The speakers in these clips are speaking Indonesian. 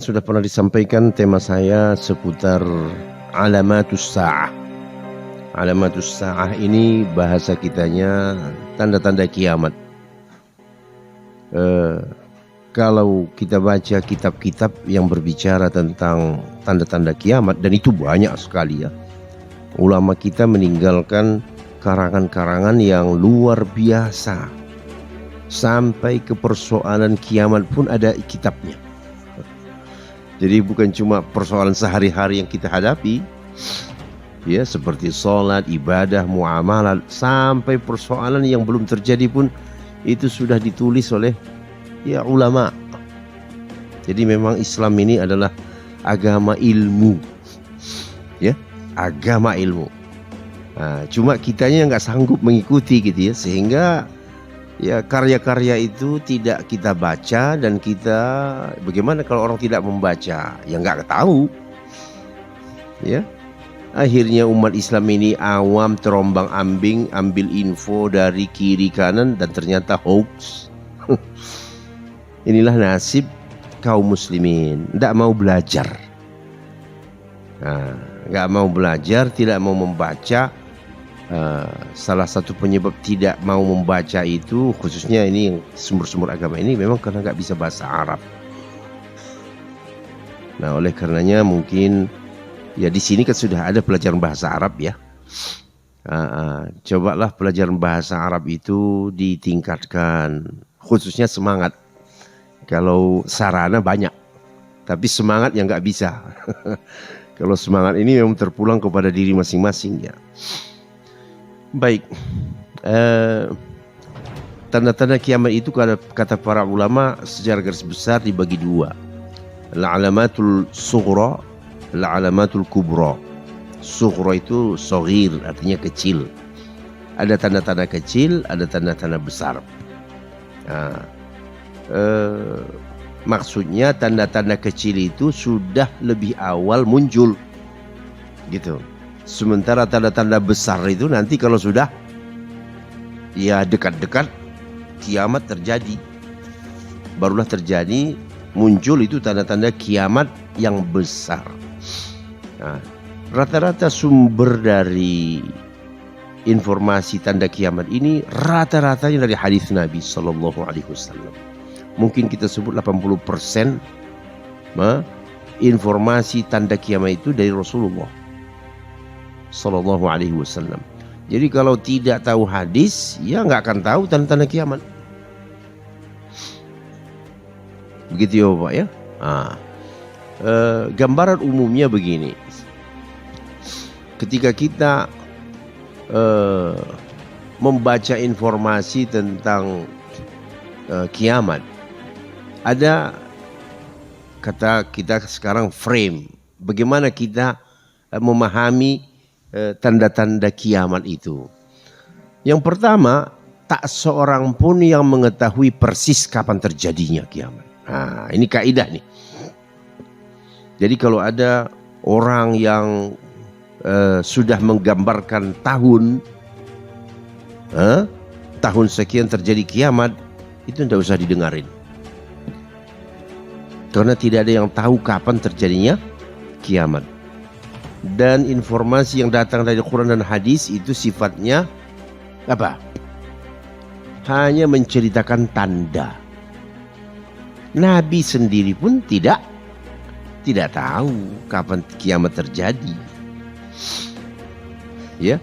sudah pernah disampaikan tema saya seputar alamatus sa'ah. Alamatus sa'ah ini bahasa kitanya tanda-tanda kiamat. Kalau kita baca kitab-kitab yang berbicara tentang tanda-tanda kiamat, dan itu banyak sekali ya, ulama kita meninggalkan karangan-karangan yang luar biasa. Sampai ke persoalan kiamat pun ada kitabnya. Jadi bukan cuma persoalan sehari-hari yang kita hadapi, ya, seperti sholat, ibadah, muamalah, sampai persoalan yang belum terjadi pun itu sudah ditulis oleh ya ulama. Jadi memang Islam ini adalah agama ilmu, ya, agama ilmu. Nah, cuma kitanya nggak sanggup mengikuti gitu ya, sehingga ya karya-karya itu tidak kita baca. Dan kita, bagaimana kalau orang tidak membaca, ya nggak tahu, ya. Akhirnya umat Islam ini awam, terombang ambing, ambil info dari kiri kanan dan ternyata hoax. Inilah nasib kaum muslimin, tidak mau belajar. Nah, nggak mau belajar, tidak mau membaca. Salah satu penyebab tidak mau membaca itu, khususnya ini sumber-sumber agama ini, memang karena nggak bisa bahasa Arab. Nah, oleh karenanya mungkin ya di sini kan sudah ada pelajaran bahasa Arab ya. Cobalah pelajaran bahasa Arab itu ditingkatkan, khususnya semangat. Kalau sarana banyak, tapi semangat yang nggak bisa. Kalau semangat ini memang terpulang kepada diri masing-masing ya. Baik, tanda-tanda kiamat itu kata para ulama secara garis besar dibagi dua. Al-alamatul sughra, al-alamatul kubra. Sughra itu soghir, artinya kecil. Ada tanda-tanda kecil, ada tanda-tanda besar. Maksudnya tanda-tanda kecil itu sudah lebih awal muncul, gitu. Sementara tanda-tanda besar itu nanti kalau sudah ya dekat-dekat kiamat terjadi, barulah terjadi muncul itu tanda-tanda kiamat yang besar. Nah, rata-rata sumber dari informasi tanda kiamat ini rata-ratanya dari hadis Nabi Sallallahu Alaihi Wasallam. Mungkin kita sebut 80% informasi tanda kiamat itu dari Rasulullah Sallallahu Alaihi Wasallam. Jadi kalau tidak tahu hadis, ya nggak akan tahu tanda-tanda kiamat. Begitu ya Pak ya. Gambaran umumnya begini. Ketika kita membaca informasi tentang kiamat, ada kata kita sekarang frame. Bagaimana kita memahami tanda-tanda kiamat itu. Yang pertama, tak seorang pun yang mengetahui persis kapan terjadinya kiamat. Nah, ini kaidah nih. Jadi kalau ada orang yang sudah menggambarkan tahun sekian terjadi kiamat, itu tidak usah didengarin. Karena tidak ada yang tahu kapan terjadinya kiamat. Dan informasi yang datang dari Quran dan hadis itu sifatnya apa? Hanya menceritakan tanda. Nabi sendiri pun tidak tahu kapan kiamat terjadi. Ya.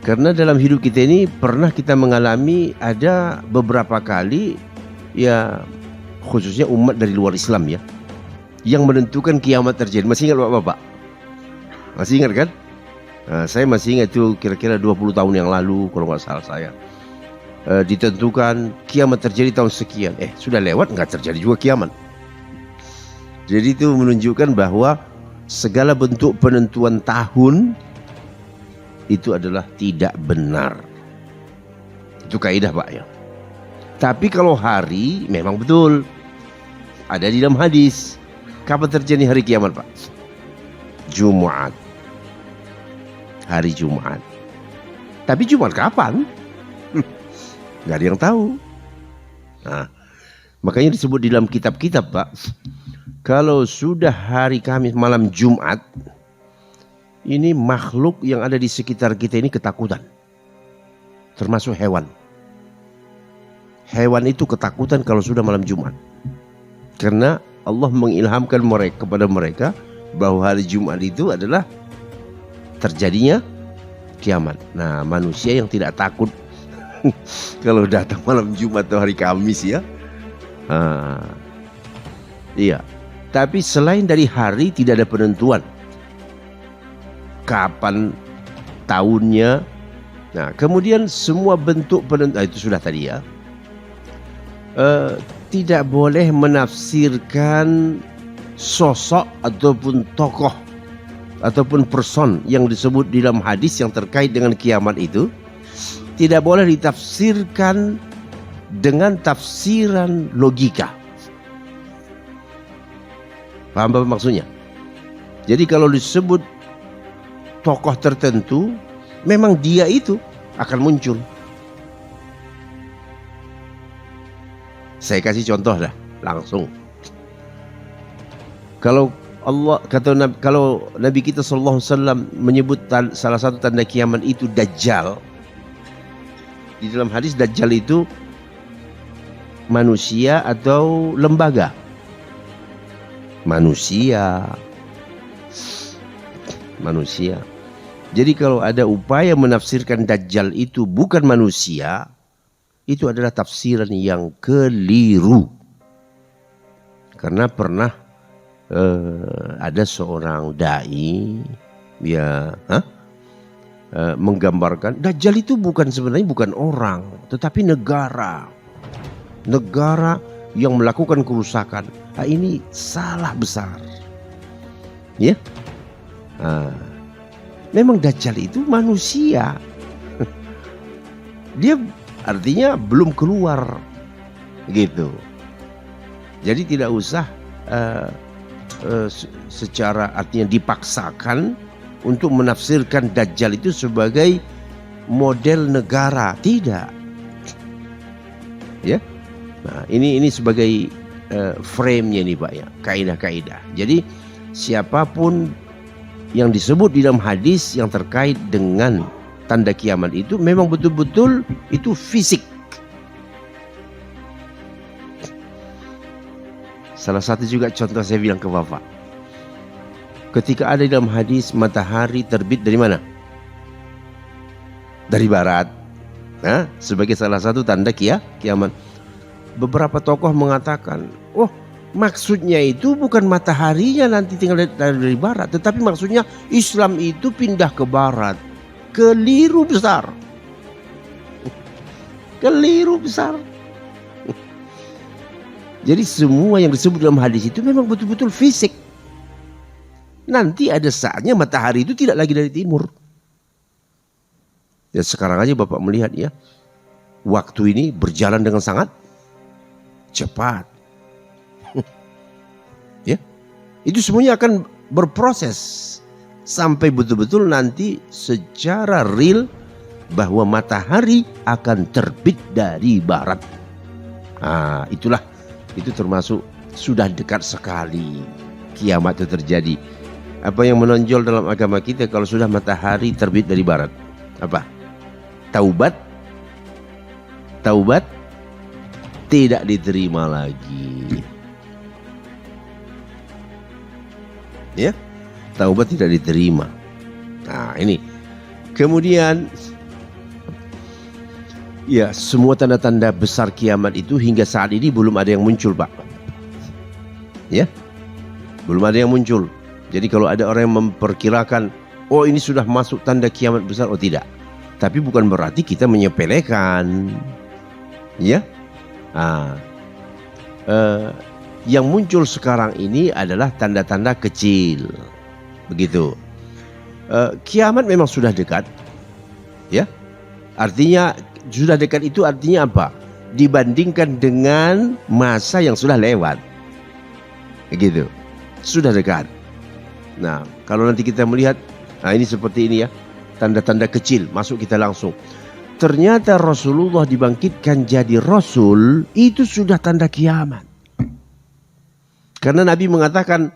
Karena dalam hidup kita ini pernah kita mengalami ada beberapa kali ya, khususnya umat dari luar Islam ya, yang menentukan kiamat terjadi. Masih ingat Bapak? Masih ingat kan? Nah, saya masih ingat itu kira-kira 20 tahun yang lalu kalau nggak salah saya. Ditentukan kiamat terjadi tahun sekian. Sudah lewat, nggak terjadi juga kiamat. Jadi itu menunjukkan bahwa segala bentuk penentuan tahun itu adalah tidak benar. Itu kaidah Pak ya. Tapi kalau hari memang betul. Ada di dalam hadis. Kapan terjadi hari kiamat Pak? Jumat. Hari Jumat. Tapi Jumat kapan? Gak ada yang tahu. Nah, makanya disebut di dalam kitab-kitab Pak, Kalau sudah hari Kamis malam Jumat, ini makhluk yang ada di sekitar kita ini ketakutan. Termasuk hewan. Hewan itu ketakutan kalau sudah malam Jumat. Karena Allah mengilhamkan mereka kepada mereka bahwa hari Jumat itu adalah terjadinya kiamat. Nah, manusia yang tidak takut kalau datang malam Jumat atau hari Kamis ya. Iya. Tapi selain dari hari tidak ada penentuan kapan tahunnya. Nah, kemudian semua bentuk penentuan itu sudah tadi ya. Tidak boleh menafsirkan sosok ataupun tokoh ataupun person yang disebut di dalam hadis yang terkait dengan kiamat itu tidak boleh ditafsirkan dengan tafsiran logika. Paham apa maksudnya? Jadi kalau disebut tokoh tertentu, memang dia itu akan muncul. Saya kasih contoh dah langsung. Kalau Allah kalau Nabi kita sallallahu alaihi wasallam menyebut salah satu tanda kiamat itu Dajjal. Di dalam hadis Dajjal itu manusia atau lembaga? Manusia. Jadi kalau ada upaya menafsirkan Dajjal itu bukan manusia, itu adalah tafsiran yang keliru. Karena pernah ada seorang dai menggambarkan Dajjal itu sebenarnya bukan orang, tetapi negara yang melakukan kerusakan. Nah, ini salah besar. Ya. Memang Dajjal itu manusia. Dia artinya belum keluar gitu. Jadi tidak usah secara artinya dipaksakan untuk menafsirkan Dajjal itu sebagai model negara. Tidak. Ya. Nah, ini sebagai frame-nya nih Pak ya, kaidah-kaidah. Jadi siapapun yang disebut di dalam hadis yang terkait dengan tanda kiamat itu memang betul-betul itu fisik. Salah satu juga contoh saya bilang ke Bapak. Ketika ada di dalam hadis matahari terbit dari mana? Dari barat. Nah, sebagai salah satu tanda kiamat. Beberapa tokoh mengatakan, oh maksudnya itu bukan mataharinya nanti tinggal dari barat, tetapi maksudnya Islam itu pindah ke barat. Keliru besar. Keliru besar. Jadi semua yang disebut dalam hadis itu memang betul-betul fisik. Nanti ada saatnya matahari itu tidak lagi dari timur. Ya sekarang aja Bapak melihat ya, waktu ini berjalan dengan sangat cepat. Ya, itu semuanya akan berproses sampai betul-betul nanti secara real bahwa matahari akan terbit dari barat. Nah, itu termasuk sudah dekat sekali kiamat itu terjadi. Apa yang menonjol dalam agama kita kalau sudah matahari terbit dari barat? Apa? Taubat tidak diterima lagi. Ya, taubat tidak diterima. Nah, ini. Kemudian ya, semua tanda-tanda besar kiamat itu hingga saat ini belum ada yang muncul, Pak. Ya. Belum ada yang muncul. Jadi kalau ada orang yang memperkirakan, oh ini sudah masuk tanda kiamat besar, oh tidak. Tapi bukan berarti kita menyepelekan. Ya. Yang muncul sekarang ini adalah tanda-tanda kecil, begitu. Kiamat memang sudah dekat, ya. Artinya sudah dekat itu artinya apa? Dibandingkan dengan masa yang sudah lewat, begitu. Sudah dekat. Nah, kalau nanti kita melihat, nah ini seperti ini ya, tanda-tanda kecil masuk kita langsung. Ternyata Rasulullah dibangkitkan jadi Rasul itu sudah tanda kiamat. Karena Nabi mengatakan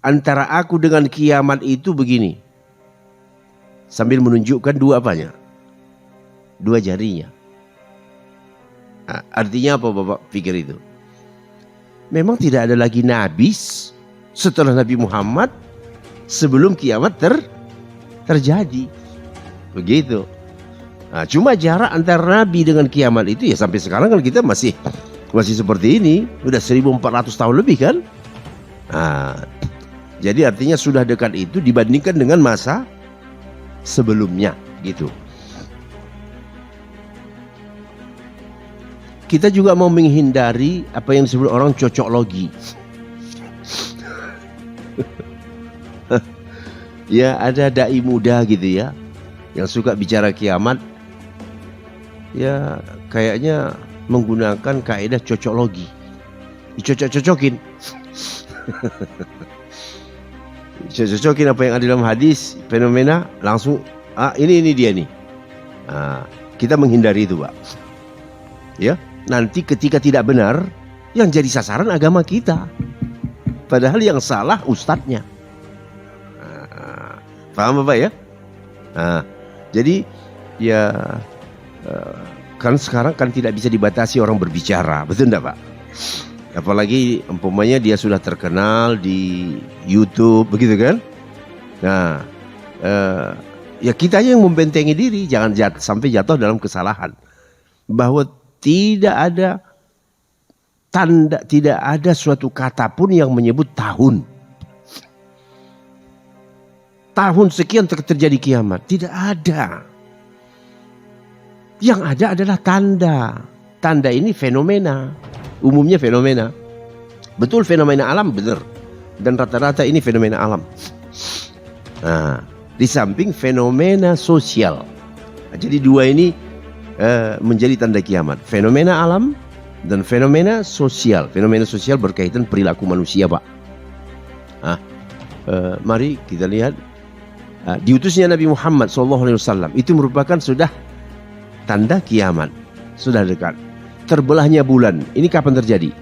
antara aku dengan kiamat itu begini. Sambil menunjukkan dua apanya? Dua jarinya. Nah, artinya apa Bapak pikir itu? Memang tidak ada lagi nabi setelah Nabi Muhammad sebelum kiamat terjadi. Begitu. Nah, cuma jarak antara nabi dengan kiamat itu ya sampai sekarang kan kita masih seperti ini. Udah 1400 tahun lebih kan. Nah, jadi artinya sudah dekat itu dibandingkan dengan masa sebelumnya gitu. Kita juga mau menghindari apa yang disebut orang cocok logi. Ya ada dai muda gitu ya yang suka bicara kiamat, ya kayaknya menggunakan kaidah cocok logi, dicocok-cocokin. Cocok-cocokin apa yang ada dalam hadis, fenomena langsung ini dia nih. Kita menghindari itu Pak. Ya, nanti ketika tidak benar yang jadi sasaran agama kita, padahal yang salah ustadznya. Paham Bapak ya? Jadi ya kan sekarang kan tidak bisa dibatasi orang berbicara, betul enggak Pak? Apalagi umpamanya dia sudah terkenal di YouTube begitu kan? Nah, ya kita yang membentengi diri jangan sampai jatuh dalam kesalahan. Bahwa tidak ada tanda, tidak ada suatu kata pun yang menyebut tahun. Tahun sekian terjadi kiamat, tidak ada. Yang ada adalah tanda. Tanda ini fenomena, umumnya fenomena. Betul fenomena alam benar. Dan rata-rata ini fenomena alam. Nah, di samping fenomena sosial. Nah, jadi dua ini menjadi tanda kiamat. Fenomena alam dan fenomena sosial. Fenomena sosial berkaitan perilaku manusia Pak. Mari kita lihat. Diutusnya Nabi Muhammad SAW itu merupakan sudah tanda kiamat, sudah dekat. Terbelahnya bulan, ini kapan terjadi?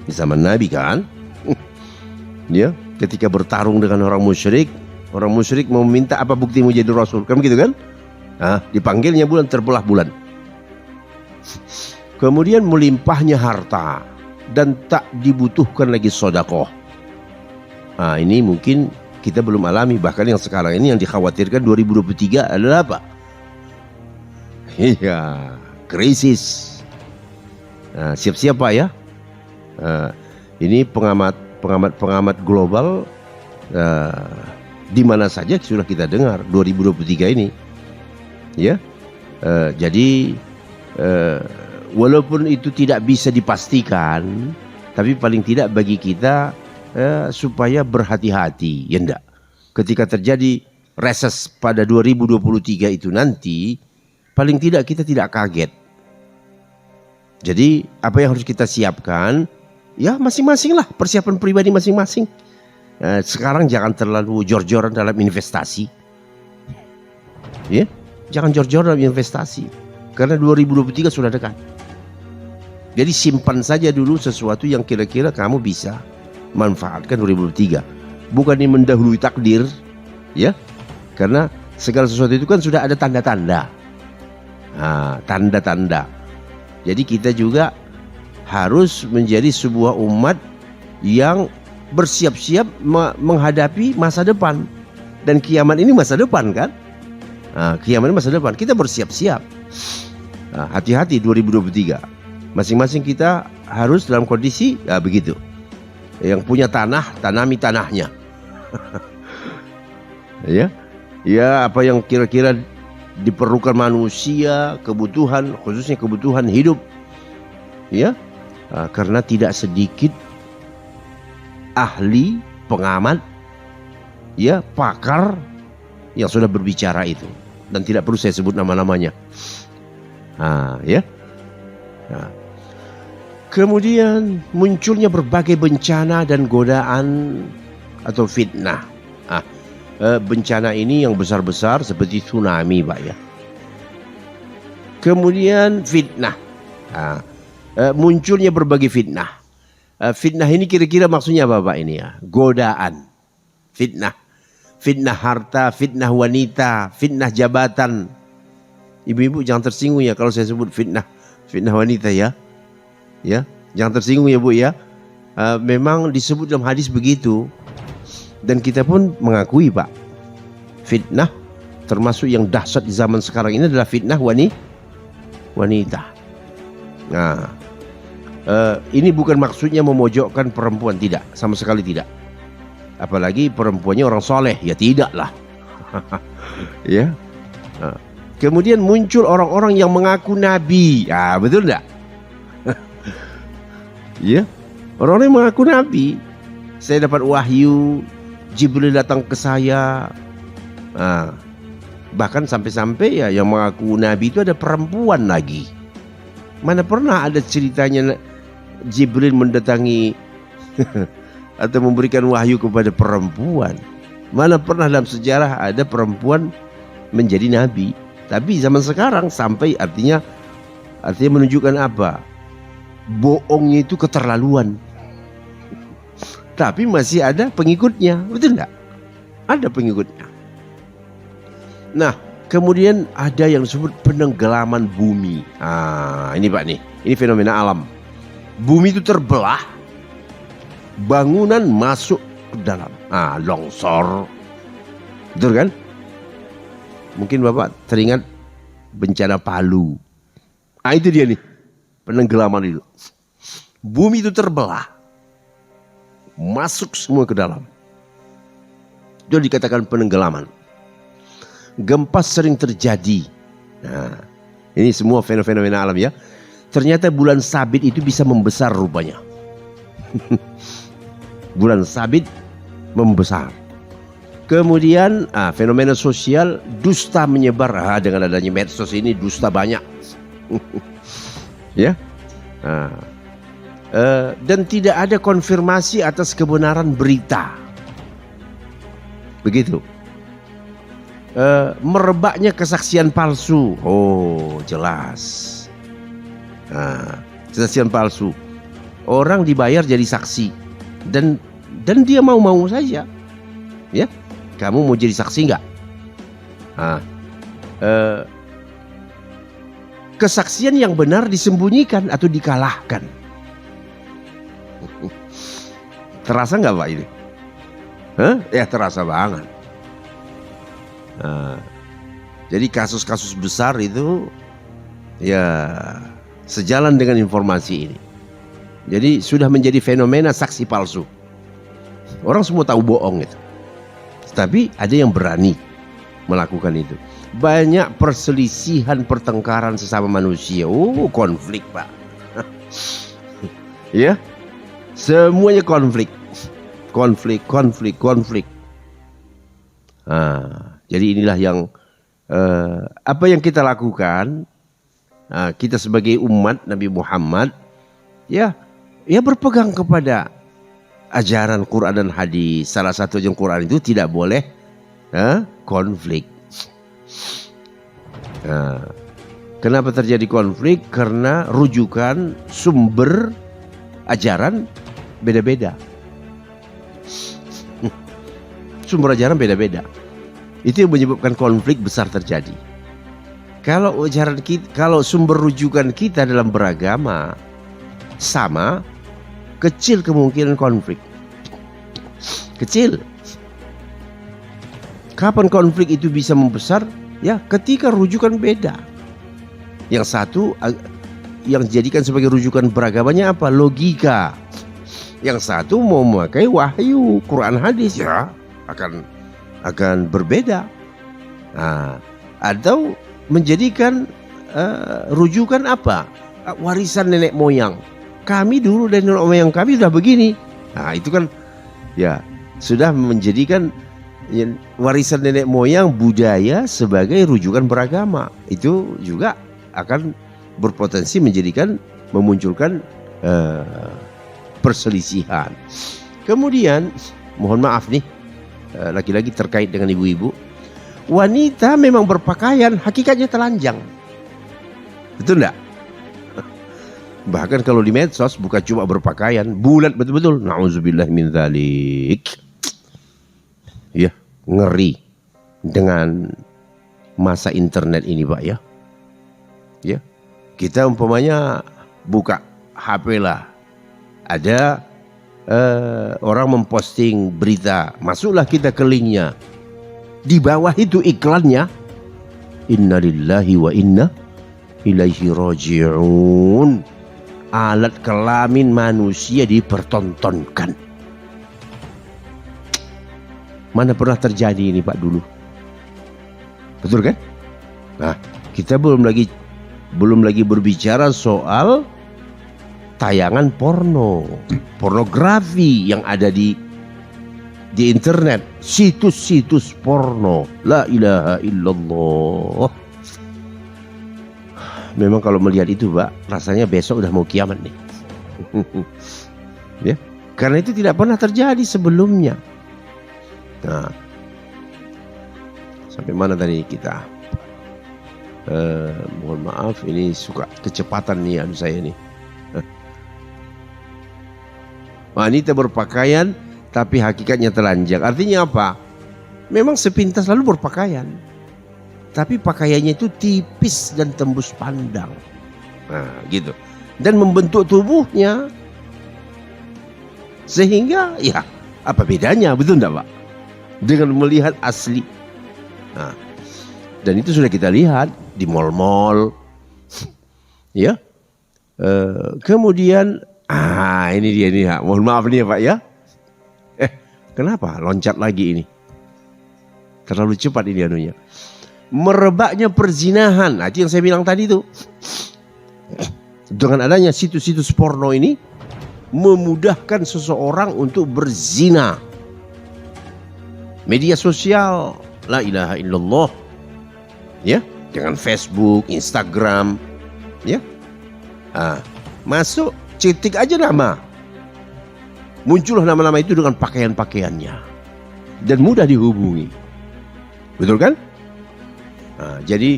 Di zaman Nabi kan? Ya, ketika bertarung dengan orang musyrik mau minta apa buktimu jadi Rasul, kan begitu kan? Dipanggilnya bulan, terbelah bulan. Kemudian melimpahnya harta dan tak dibutuhkan lagi sedekah. Ini mungkin kita belum alami, bahkan yang sekarang ini yang dikhawatirkan 2023 adalah apa? Iya, krisis. Siap-siap Pak ya. Ini pengamat global di mana saja sudah kita dengar 2023 ini. Ya, jadi walaupun itu tidak bisa dipastikan, tapi paling tidak bagi kita supaya berhati-hati, ya enggak. Ketika terjadi reses pada 2023 itu nanti, paling tidak kita tidak kaget. Jadi apa yang harus kita siapkan, ya masing-masing lah, persiapan pribadi masing-masing. Sekarang jangan terlalu jor-joran dalam investasi, ya, jangan jor-joran dalam investasi, karena 2023 sudah dekat. Jadi simpan saja dulu sesuatu yang kira-kira kamu bisa manfaatkan 2023, bukan ini mendahului takdir, ya, karena segala sesuatu itu kan sudah ada tanda-tanda, tanda-tanda. Jadi kita juga harus menjadi sebuah umat yang bersiap-siap menghadapi masa depan, dan kiamat ini masa depan kan? Kiamat ini masa depan, kita bersiap-siap. Hati-hati 2023, masing-masing kita harus dalam kondisi begitu. Yang punya tanah, tanami tanahnya. Ya, apa yang kira-kira diperlukan manusia, kebutuhan, khususnya kebutuhan hidup, ya, karena tidak sedikit ahli, pengamat, ya, pakar yang sudah berbicara itu, dan tidak perlu saya sebut nama-namanya. Ya. Kemudian munculnya berbagai bencana dan godaan atau fitnah. Bencana ini yang besar-besar seperti tsunami Pak ya. Kemudian fitnah. Munculnya berbagai fitnah. Fitnah ini kira-kira maksudnya apa Pak ini ya? Godaan, fitnah. Fitnah harta, fitnah wanita, fitnah jabatan. Ibu-ibu jangan tersinggung ya kalau saya sebut fitnah wanita ya. Ya, jangan tersinggung ya Bu ya. Memang disebut dalam hadis begitu. Dan kita pun mengakui Pak, fitnah termasuk yang dahsyat di zaman sekarang ini adalah fitnah wanita. Nah, ini bukan maksudnya memojokkan perempuan, tidak, sama sekali tidak. Apalagi perempuannya orang soleh, ya tidaklah. Ya. Nah, kemudian muncul orang-orang yang mengaku nabi, betul enggak? Ya, orang-orang yang mengaku nabi. Saya dapat wahyu, Jibril datang ke saya. Bahkan sampai-sampai ya yang mengaku nabi itu ada perempuan lagi. Mana pernah ada ceritanya Jibril mendatangi atau memberikan wahyu kepada perempuan. Mana pernah dalam sejarah ada perempuan menjadi nabi. Tapi zaman sekarang sampai artinya menunjukkan apa? Bohongnya itu keterlaluan. Tapi masih ada pengikutnya, betul enggak? Ada pengikutnya. Nah, kemudian ada yang disebut penenggelaman bumi. Ini Pak nih, ini fenomena alam. Bumi itu terbelah, bangunan masuk ke dalam. Longsor. Betul kan? Mungkin Bapak teringat bencana Palu. Itu dia nih, penenggelaman itu. Bumi itu terbelah, masuk semua ke dalam. Itu dikatakan penenggelaman. Gempa sering terjadi. Nah, ini semua fenomena alam ya. Ternyata bulan sabit itu bisa membesar rupanya. Bulan sabit membesar. Kemudian fenomena sosial, dusta menyebar. Dengan adanya medsos ini dusta banyak. Ya. Dan tidak ada konfirmasi atas kebenaran berita. Begitu. Merebaknya kesaksian palsu. Jelas. Kesaksian palsu. Orang dibayar jadi saksi dan dia mau saja. Ya, kamu mau jadi saksi nggak? Kesaksian yang benar disembunyikan atau dikalahkan. Terasa nggak Pak ini? Ya terasa banget. Jadi kasus-kasus besar itu ya sejalan dengan informasi ini. Jadi sudah menjadi fenomena saksi palsu. Orang semua tahu bohong itu. Tapi ada yang berani melakukan itu. Banyak perselisihan, pertengkaran sesama manusia. Konflik Pak. Ya, semuanya konflik. Konflik. Jadi inilah yang apa yang kita lakukan. Kita sebagai umat Nabi Muhammad ya berpegang kepada ajaran Quran dan hadis. Salah satu ajaran Quran itu tidak boleh konflik. Kenapa terjadi konflik? Karena rujukan sumber ajaran beda-beda. Sumber ajaran beda-beda. Itu yang menyebabkan konflik besar terjadi. Kalau sumber rujukan kita dalam beragama sama, kecil kemungkinan konflik. Kecil. Kapan konflik itu bisa membesar? Ya, ketika rujukan beda. Yang satu yang dijadikan sebagai rujukan beragamanya apa? Logika. Yang satu mau memakai wahyu, Quran hadis, ya akan berbeda. Atau menjadikan rujukan apa? Warisan nenek moyang. Kami dulu dan nenek moyang kami sudah begini. Itu kan ya sudah menjadikan warisan nenek moyang budaya sebagai rujukan beragama. Itu juga akan berpotensi memunculkan perselisihan. Kemudian mohon maaf nih, lagi-lagi terkait dengan ibu-ibu. Wanita memang berpakaian hakikatnya telanjang. Betul enggak? Bahkan kalau di medsos bukan cuma berpakaian, bulat betul-betul. Nauzubillah min dzalik. Ya, ngeri dengan masa internet ini, Pak ya. Ya. Kita umpamanya buka HP lah. Ada orang memposting berita, masuklah kita ke linknya. Di bawah itu iklannya, innalillahi wa inna ilaihi raji'un. Alat kelamin manusia dipertontonkan. Mana pernah terjadi ini Pak dulu? Betul kan? Nah, kita belum lagi berbicara soal tayangan pornografi yang ada di internet, situs-situs porno. La ilaha illallah. Memang kalau melihat itu, Pak, rasanya besok udah mau kiamat nih. Ya, karena itu tidak pernah terjadi sebelumnya. Nah, sampai mana tadi kita? Mohon maaf, ini suka kecepatan nih saya nih. Wanita berpakaian tapi hakikatnya telanjang. Artinya apa? Memang sepintas lalu berpakaian, tapi pakaiannya itu tipis dan tembus pandang. Nah, gitu. Dan membentuk tubuhnya. Sehingga ya apa bedanya, betul enggak Pak? Dengan melihat asli. Nah, dan itu sudah kita lihat di mal-mal. Ya. Kemudian ini dia nih, mohon maaf nih ya Pak ya. Kenapa loncat lagi ini? Terlalu cepat ini anunya. Merebaknya perzinahan. Nah, itu yang saya bilang tadi tuh. Dengan adanya situs-situs porno ini memudahkan seseorang untuk berzina. Media sosial, la ilaha illallah. Ya, dengan Facebook, Instagram, ya. Masuk, cetik aja nama. Muncullah nama-nama itu dengan pakaian-pakaiannya dan mudah dihubungi. Betul kan? Jadi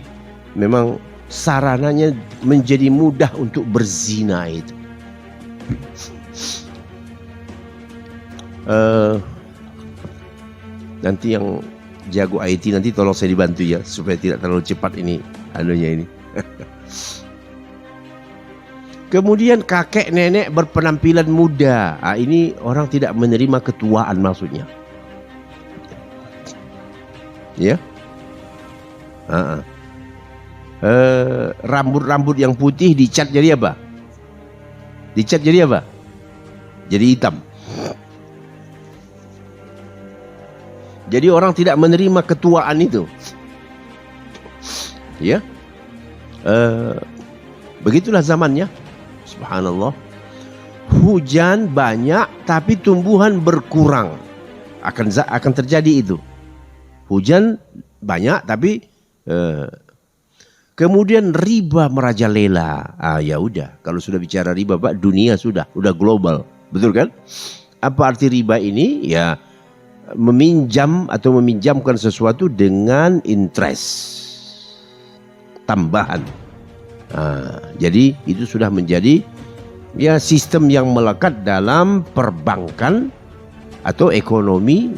memang sarananya menjadi mudah untuk berzina itu. Nanti yang jago IT nanti tolong saya dibantu ya, supaya tidak terlalu cepat ini anunya ini. Kemudian kakek nenek berpenampilan muda. Ini orang tidak menerima ketuaan maksudnya. Ya. Rambut-rambut yang putih dicat jadi apa? Dicat jadi apa? Jadi hitam. Jadi orang tidak menerima ketuaan itu. Ya. Begitulah zamannya. Subhanallah. Hujan banyak tapi tumbuhan berkurang. Akan terjadi itu. Hujan banyak tapi kemudian riba merajalela. Ya udah, kalau sudah bicara riba Pak, dunia sudah global. Betul kan? Apa arti riba ini? Ya meminjam atau meminjamkan sesuatu dengan interest tambahan. Jadi itu sudah menjadi ya sistem yang melekat dalam perbankan atau ekonomi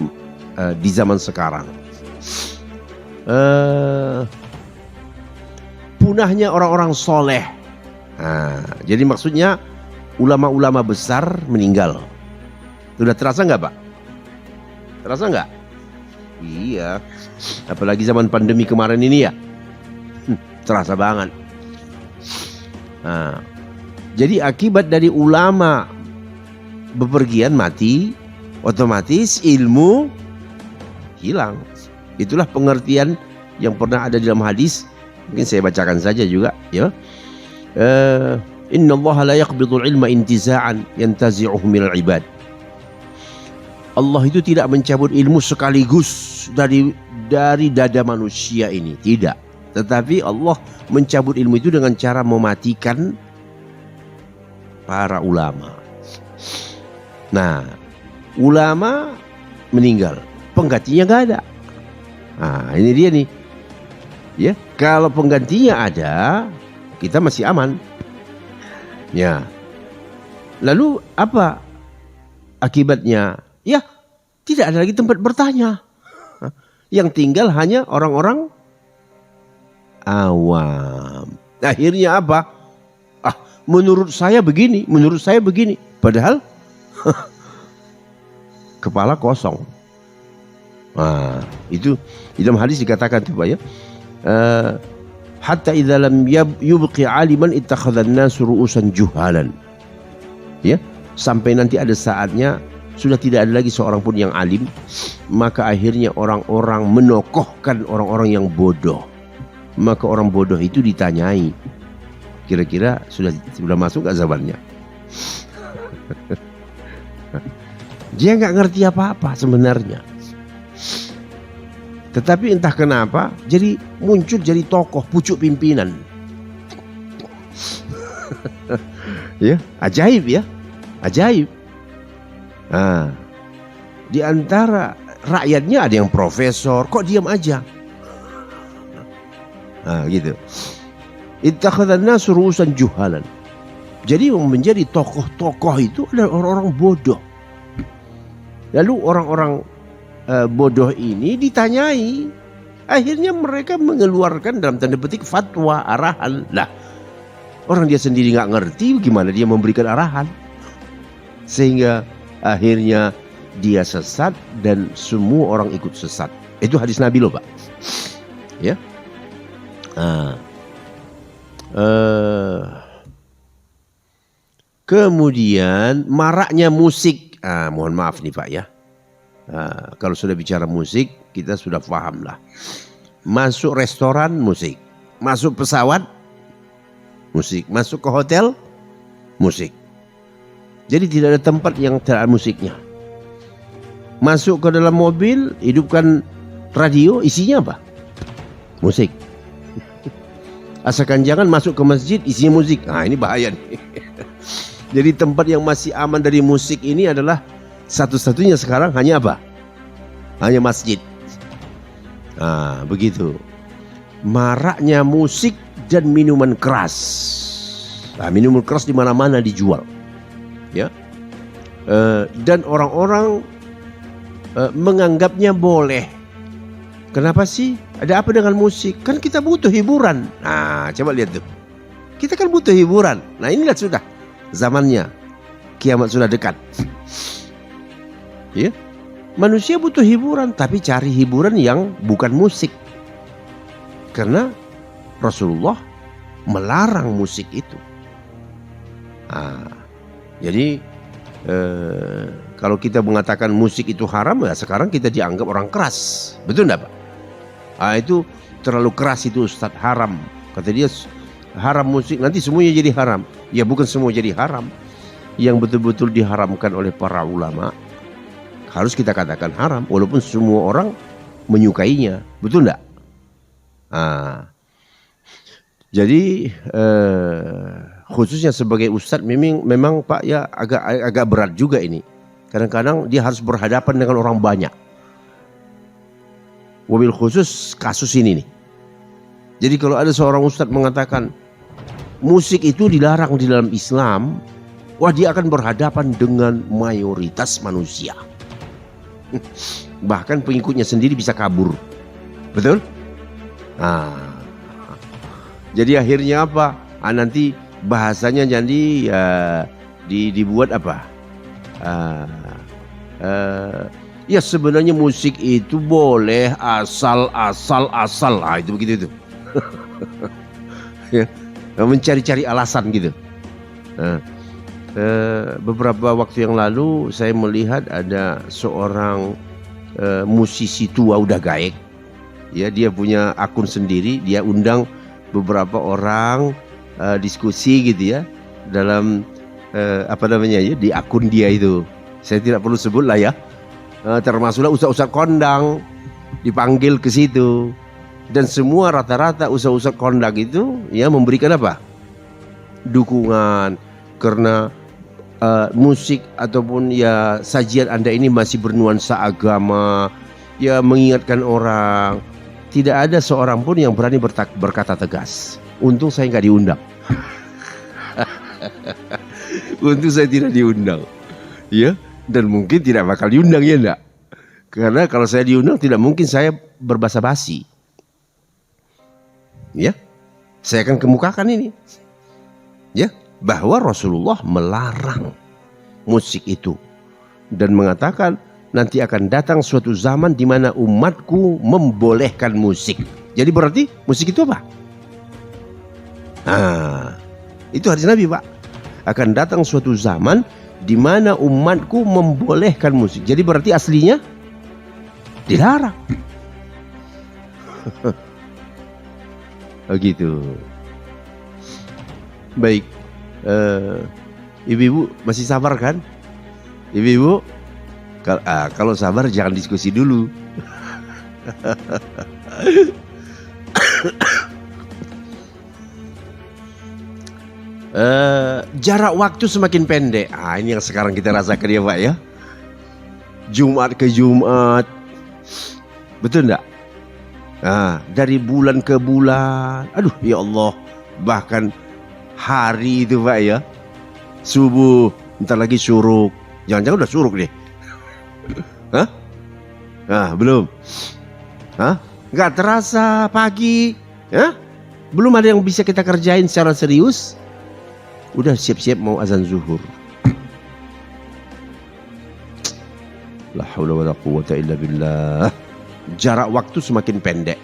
di zaman sekarang. Punahnya orang-orang soleh. Jadi maksudnya ulama-ulama besar meninggal. Sudah terasa nggak Pak? Terasa nggak? Iya. Apalagi zaman pandemi kemarin ini ya. Terasa banget. Jadi akibat dari ulama bepergian mati, otomatis ilmu hilang. Itulah pengertian yang pernah ada dalam hadis. Mungkin saya bacakan saja juga ya. Innallaha la yaqbidul ilma intiza'an yantazi'uhu minal ibad. Allah itu tidak mencabut ilmu sekaligus dari dada manusia ini, tidak. Tetapi Allah mencabut ilmu itu dengan cara mematikan para ulama. Nah, ulama meninggal, penggantinya nggak ada. Ini dia nih. Ya, kalau penggantinya ada, kita masih aman. Ya. Lalu apa akibatnya? Ya, tidak ada lagi tempat bertanya. Yang tinggal hanya orang-orang awam. Akhirnya apa? Menurut saya begini, menurut saya begini. Padahal kepala kosong. Itu dalam hadis dikatakan tuh Pak ya. Hatta idza lam yubqi aliman ittakhadhan nasu ru'usan juhalan. Ya, sampai nanti ada saatnya sudah tidak ada lagi seorang pun yang alim, maka akhirnya orang-orang menokohkan orang-orang yang bodoh. Maka orang bodoh itu ditanyai, kira-kira sudah masuk gak zamannya? Dia nggak ngerti apa-apa sebenarnya. Tetapi entah kenapa jadi muncul jadi tokoh pucuk pimpinan. Ya, ajaib ya. Ajaib. Di antara rakyatnya ada yang profesor, kok diam aja? Gitu. Ittakhadhan nasu ru'usan juhalan. Jadi yang menjadi tokoh-tokoh itu adalah orang-orang bodoh. Lalu orang-orang bodoh ini ditanyai, akhirnya mereka mengeluarkan dalam tanda petik fatwa, arahan. Lah, orang dia sendiri nggak ngerti, gimana dia memberikan arahan? Sehingga akhirnya dia sesat dan semua orang ikut sesat. Itu hadis Nabi loh Pak. Ya. Kemudian maraknya musik. Mohon maaf nih Pak ya. Kalau sudah bicara musik kita sudah paham lah. Masuk restoran musik, masuk pesawat musik, masuk ke hotel musik. Jadi tidak ada tempat yang tidak ada musiknya. Masuk ke dalam mobil, hidupkan radio, isinya apa? Musik. Asalkan jangan masuk ke masjid, isinya musik. Ini bahaya nih. Jadi tempat yang masih aman dari musik ini adalah satu-satunya sekarang hanya apa? Hanya masjid. Begitu. Maraknya musik dan minuman keras. Minuman keras di mana-mana dijual. Ya. Dan orang-orang menganggapnya boleh. Kenapa sih? Ada apa dengan musik? Kan kita butuh hiburan. Coba lihat tuh. Kita kan butuh hiburan. Inilah sudah zamannya. Kiamat sudah dekat. Ya. Manusia butuh hiburan, tapi cari hiburan yang bukan musik. Karena Rasulullah melarang musik itu. Jadi kalau kita mengatakan musik itu haram, ya sekarang kita dianggap orang keras. Betul enggak Pak? Itu terlalu keras itu Ustadz, haram. Kata dia haram musik, nanti semuanya jadi haram. Ya bukan semua jadi haram. Yang betul-betul diharamkan oleh para ulama harus kita katakan haram, walaupun semua orang menyukainya. Betul enggak? Jadi khususnya sebagai ustadz memang Pak ya agak berat juga ini. Kadang-kadang dia harus berhadapan dengan orang banyak. Wabil khusus kasus ini nih. Jadi kalau ada seorang ustadz mengatakan musik itu dilarang di dalam Islam, dia akan berhadapan dengan mayoritas manusia. Bahkan pengikutnya sendiri bisa kabur. Betul? Jadi akhirnya apa? Nanti bahasanya jadi dibuat apa? Ya sebenarnya musik itu boleh asal. Itu begitu itu. Ya, mencari-cari alasan gitu. Beberapa waktu yang lalu saya melihat ada seorang musisi tua udah gaek. Ya, dia punya akun sendiri, dia undang beberapa orang diskusi gitu ya dalam di akun dia itu. Saya tidak perlu sebut lah ya. Termasuklah ustaz-ustaz kondang dipanggil ke situ, dan semua rata-rata ustaz-ustaz kondang itu ya memberikan apa? Dukungan, karena musik ataupun ya sajian Anda ini masih bernuansa agama, ya mengingatkan orang. Tidak ada seorang pun yang berani berkata tegas. Untung saya nggak diundang. Untung saya tidak diundang. Ya, dan mungkin tidak bakal diundang, ya enggak? Karena kalau saya diundang tidak mungkin saya berbahasa basi. Ya, saya akan kemukakan ini. Ya, bahwa Rasulullah melarang musik itu dan mengatakan nanti akan datang suatu zaman di mana umatku membolehkan musik. Jadi berarti musik itu apa? Nah, itu hadis Nabi, Pak. Akan datang suatu zaman di mana umatku membolehkan musik. Jadi berarti aslinya dilarang. Begitu. Baik. Ibu-ibu masih sabar kan? Ibu-ibu, kalau sabar jangan diskusi dulu. Jarak waktu semakin pendek. Ini yang sekarang kita rasakan, ya Pak, ya. Jumat ke Jumat, betul enggak? Dari bulan ke bulan, aduh ya Allah, bahkan hari itu Pak ya, subuh, ntar lagi syuruk, jangan-jangan udah syuruk deh. Belum, nggak terasa pagi, belum ada yang bisa kita kerjain secara serius, udah siap-siap mau azan zuhur. La haula wala quwwata illa billah. Jarak waktu semakin pendek.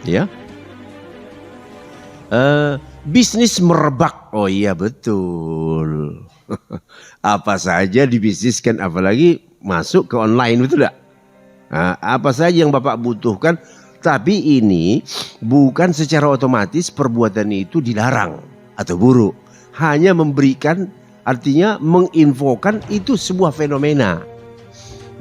Ya. Bisnis merebak. Oh iya betul. Apa saja dibisniskan, apalagi masuk ke online, betul tidak? Apa saja yang Bapak butuhkan, tapi ini bukan secara otomatis perbuatan itu dilarang atau buruk. Hanya memberikan, artinya menginfokan itu sebuah fenomena.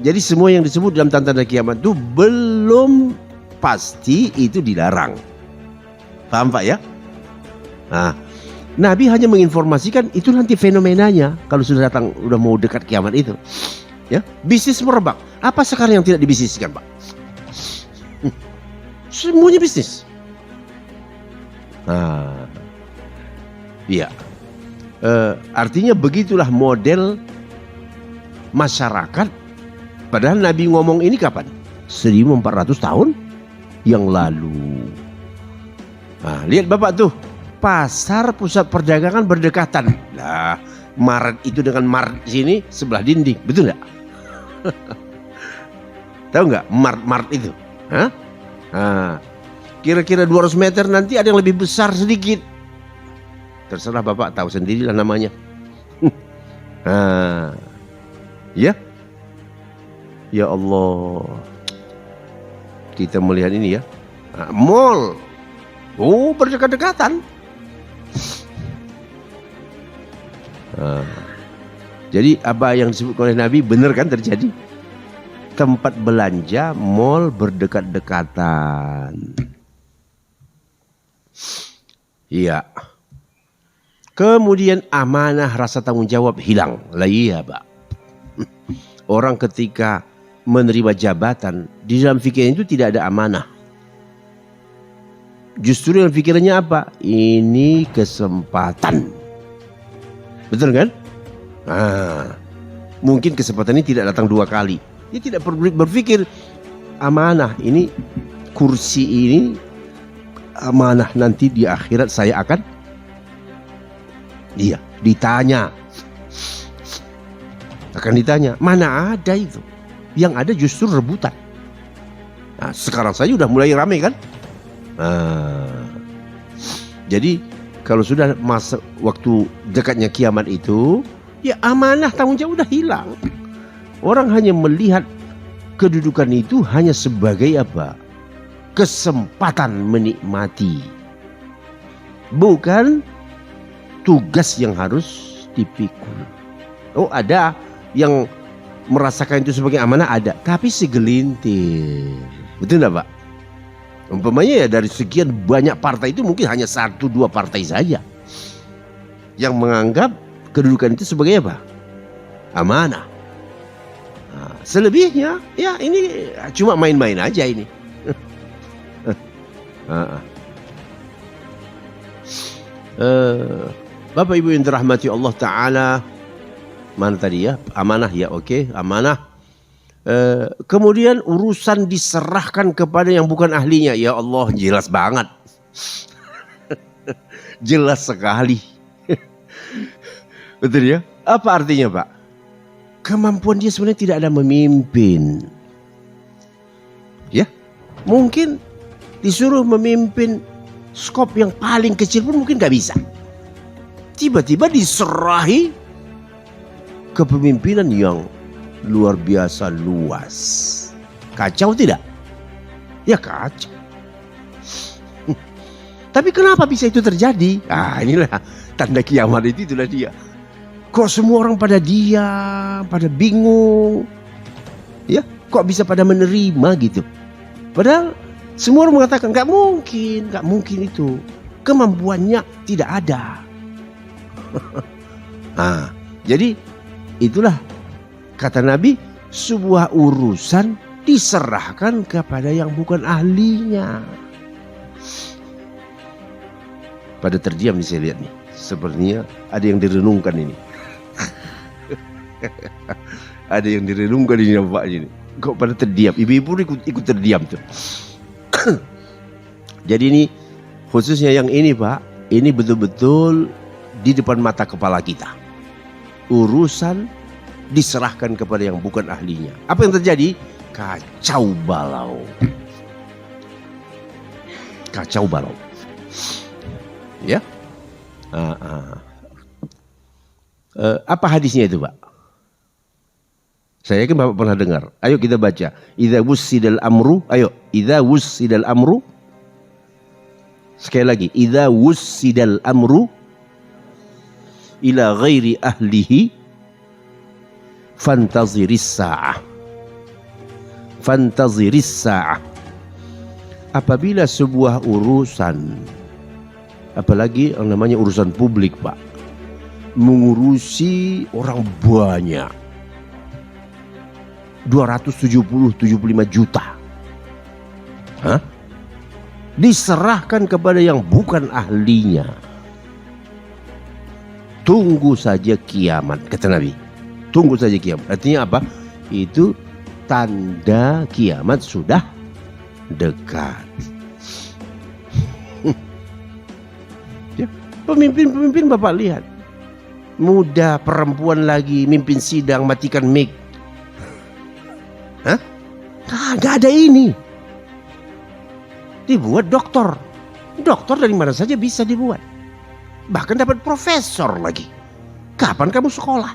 Jadi semua yang disebut dalam tanda-tanda kiamat itu belum pasti itu dilarang. Paham Pak ya? Nabi hanya menginformasikan itu nanti fenomenanya kalau sudah datang, udah mau dekat kiamat itu. Ya, bisnis merebak. Apa sekarang yang tidak dibisniskan, Pak? Semuanya bisnis. Iya. Artinya begitulah model masyarakat. Padahal Nabi ngomong ini kapan? 1400 tahun yang lalu. Lihat Bapak tuh, pasar pusat perdagangan berdekatan. Nah, Maret itu dengan Maret sini sebelah dinding, betul nggak? Tahu nggak Maret itu? Kira-kira 200 meter nanti ada yang lebih besar sedikit. Terserah Bapak, tahu sendirilah namanya. Ya. Ya Allah, kita melihat ini ya, mall, berdekat-dekatan. Jadi apa yang disebut oleh Nabi benar kan terjadi? Tempat belanja, mall berdekat-dekatan. Iya. Kemudian amanah, rasa tanggung jawab hilang. Lah iya Pak. Orang ketika menerima jabatan, di dalam pikiran itu tidak ada amanah. Justru dalam pikirannya apa? Ini kesempatan. Betul kan? Mungkin kesempatan ini tidak datang 2 kali. Dia tidak berpikir amanah, ini kursi ini amanah, nanti di akhirat saya akan ditanya. Akan ditanya, mana ada itu. Yang ada justru rebutan. Sekarang saja udah mulai ramai kan. Jadi kalau sudah masa waktu dekatnya kiamat itu, ya amanah tanggung jawab udah hilang. Orang hanya melihat kedudukan itu hanya sebagai apa? Kesempatan menikmati. Bukan tugas yang harus dipikul. Oh ada yang merasakan itu sebagai amanah, ada, tapi segelintir. Betul enggak Pak? Umpamanya ya dari sekian banyak partai itu mungkin hanya 1-2 partai saja yang menganggap kedudukan itu sebagai apa? Amanah. Selebihnya ya ini cuma main-main aja ini. Bapak Ibu yang dirahmati Allah Ta'ala, mana tadi ya? Amanah ya, oke, amanah. Kemudian urusan diserahkan kepada yang bukan ahlinya. Ya Allah, jelas banget. Jelas sekali. Betul ya? Apa artinya Pak? Kemampuan dia sebenarnya tidak ada memimpin. Ya, mungkin disuruh memimpin skop yang paling kecil pun mungkin gak bisa. Tiba-tiba diserahi kepemimpinan yang luar biasa luas. Kacau tidak? Ya kacau. Tapi kenapa bisa itu terjadi? Inilah tanda kiamat itu, itulah dia. Kok semua orang pada diam, pada bingung? Ya, kok bisa pada menerima gitu? Padahal semua orang mengatakan gak mungkin itu. Kemampuannya tidak ada. Jadi itulah kata Nabi, sebuah urusan diserahkan kepada yang bukan ahlinya. Pada terdiam nih saya lihat nih, sepertinya ada yang direnungkan ini. Ada yang direnungkan ini nampaknya ini. Kok pada terdiam? Ibu-ibu ikut terdiam tuh. Jadi ini khususnya yang ini Pak, ini betul-betul di depan mata kepala kita. Urusan diserahkan kepada yang bukan ahlinya. Apa yang terjadi? Kacau balau. Kacau balau. Ya. Apa hadisnya itu Pak? Saya yakin Bapak pernah dengar. Ayo kita baca. Idza wussidal amru. Ayo. Idza wussidal amru. Sekali lagi. Idza wussidal amru ila ghairi ahlihi fantaziris sa'ah. Fantaziris sa'ah. Apabila sebuah urusan, apalagi yang namanya urusan publik Pak, mengurusi orang banyak, 275 juta, diserahkan kepada yang bukan ahlinya. Tunggu saja kiamat, kata Nabi. Tunggu saja kiamat. Artinya apa? Itu tanda kiamat sudah dekat. Ya, pemimpin-pemimpin Bapak lihat, muda, perempuan lagi, mimpin sidang, matikan mic. Gak ada ini. Dibuat doktor. Doktor dari mana saja bisa dibuat. Bahkan dapat profesor lagi. Kapan kamu sekolah?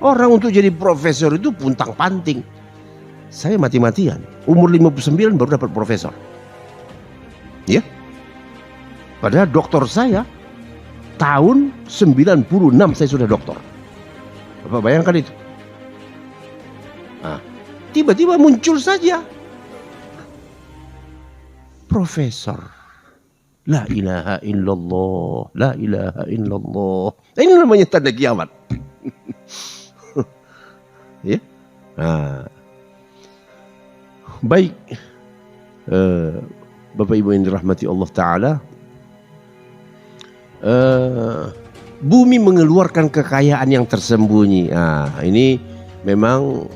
Orang untuk jadi profesor itu puntang-panting. Saya mati-matian. Umur 59 baru dapat profesor. Ya. Padahal doktor saya tahun 96 saya sudah doktor. Bapak bayangkan itu. Tiba-tiba muncul saja profesor. La ilaha illallah, la ilaha illallah. Ini namanya tanda kiamat. Ya. Baik. Bapak Ibu yang dirahmati Allah Ta'ala, bumi mengeluarkan kekayaan yang tersembunyi. Ini memang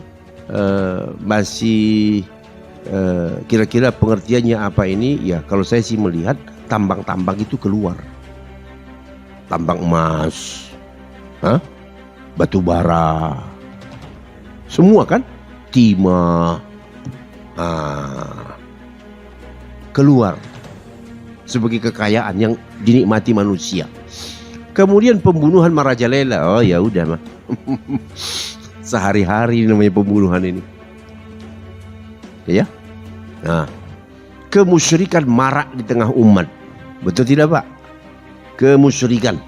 masih kira-kira pengertiannya apa ini? Ya, kalau saya sih melihat tambang-tambang itu keluar. Tambang emas, batu bara, semua kan, timah, keluar sebagai kekayaan yang dinikmati manusia. Kemudian pembunuhan marajalela, oh ya udah mah, sehari-hari namanya pembunuhan ini, ya. Kemusyrikan marak di tengah umat, betul tidak Pak? Kemusyrikan.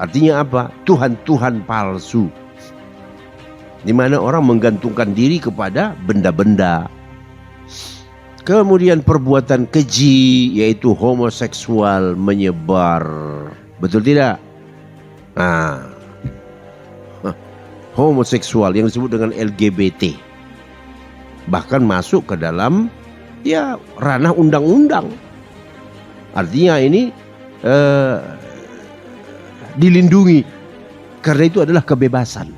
Artinya apa? Tuhan-Tuhan palsu, di mana orang menggantungkan diri kepada benda-benda. Kemudian perbuatan keji, yaitu homoseksual menyebar, betul tidak? Homoseksual yang disebut dengan LGBT bahkan masuk ke dalam ranah undang-undang. Artinya ini eh, dilindungi, karena itu adalah kebebasan.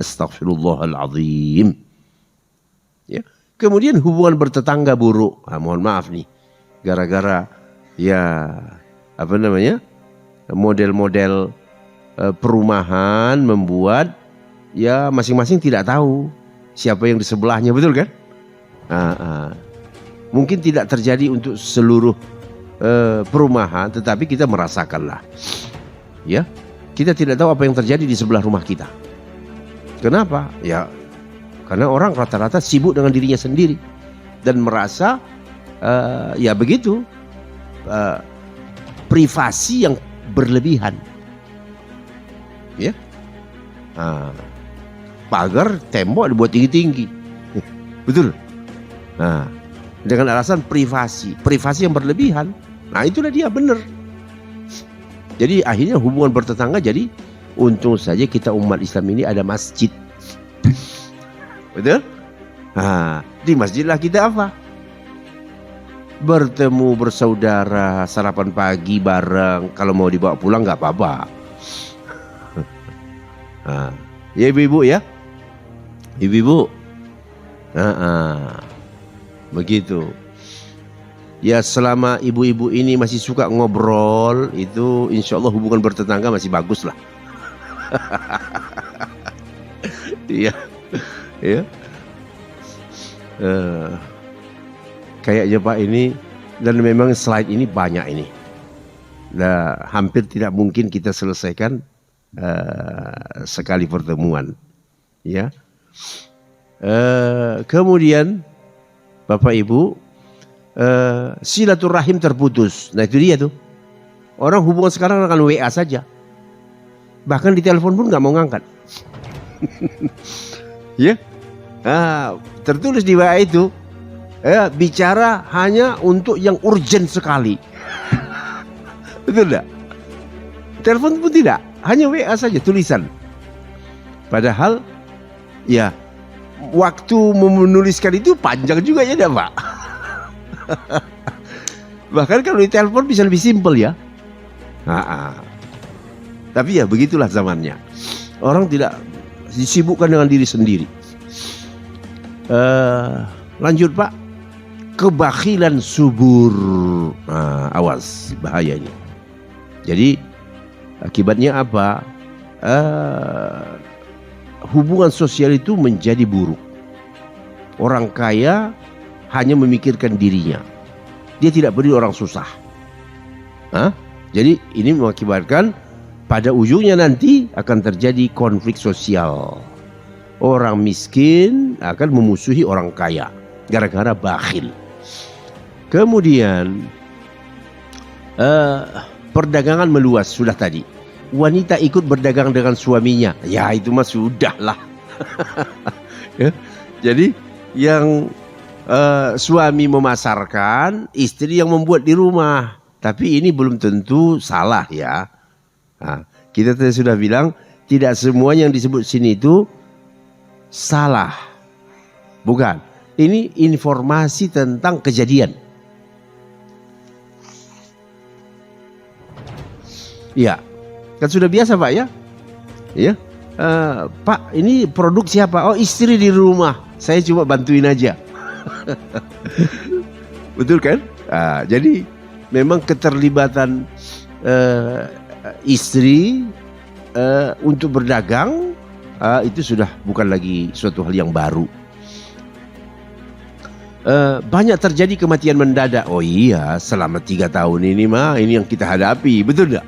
Astaghfirullahaladzim. Ya. Kemudian hubungan bertetangga buruk. Mohon maaf nih, gara-gara ya apa namanya, model-model perumahan membuat ya masing-masing tidak tahu siapa yang di sebelahnya, betul kan? Mungkin tidak terjadi untuk seluruh perumahan, tetapi kita merasakanlah. Ya, kita tidak tahu apa yang terjadi di sebelah rumah kita. Kenapa? Ya, karena orang rata-rata sibuk dengan dirinya sendiri dan merasa ya begitu, privasi yang berlebihan. Ya, pagar tembok dibuat tinggi-tinggi, betul. Nah, dengan alasan privasi yang berlebihan. Nah, itulah dia, benar. Jadi akhirnya hubungan bertetangga jadi, untung saja kita umat Islam ini ada masjid. Betul? Nah, di masjidlah kita apa? Bertemu, bersaudara, sarapan pagi bareng. Kalau mau dibawa pulang nggak apa-apa. Ya ibu-ibu ya, ibu-ibu. Begitu. Ya, selama ibu-ibu ini masih suka ngobrol, itu insya Allah hubungan bertetangga masih bagus lah. Iya, ya. Kayaknya Pak ini, dan memang slide ini banyak ini. Nah, hampir tidak mungkin kita selesaikan sekali pertemuan. Ya. Kemudian Bapak Ibu, silaturahim terputus. Nah, itu dia tuh. Orang hubungan sekarang akan WA saja. Bahkan di telepon pun nggak mau ngangkat. Ya, tertulis di WA itu, bicara hanya untuk yang urgent sekali. Betul tidak? Telepon pun tidak, hanya WA saja tulisan. Padahal, ya, waktu menuliskan itu panjang juga ya, Pak. Bahkan kalau di telepon bisa lebih simpel ya. Tapi ya begitulah zamannya. Orang tidak disibukkan dengan diri sendiri. Lanjut Pak. Kebakhilan subur. Awas, bahaya ini. Jadi akibatnya apa? Hubungan sosial itu menjadi buruk. Orang kaya hanya memikirkan dirinya. Dia tidak peduli orang susah. Jadi ini mengakibatkan pada ujungnya nanti akan terjadi konflik sosial. Orang miskin akan memusuhi orang kaya gara-gara bakhil. Kemudian perdagangan meluas, sudah tadi. Wanita ikut berdagang dengan suaminya. Ya, itu mah sudah lah. Ya, jadi yang suami memasarkan, istri yang membuat di rumah. Tapi ini belum tentu salah ya. Kita tadi sudah bilang, tidak semua yang disebut sini itu salah. Bukan. Ini informasi tentang kejadian. Ya, kan sudah biasa Pak ya. Ya, Pak, ini produk siapa? Oh, istri di rumah. Saya cuma bantuin aja. Betul kan? Jadi memang keterlibatan istri untuk berdagang itu sudah bukan lagi suatu hal yang baru. Banyak terjadi kematian mendadak. Oh iya, selama 3 tahun ini mah ini yang kita hadapi, betul enggak?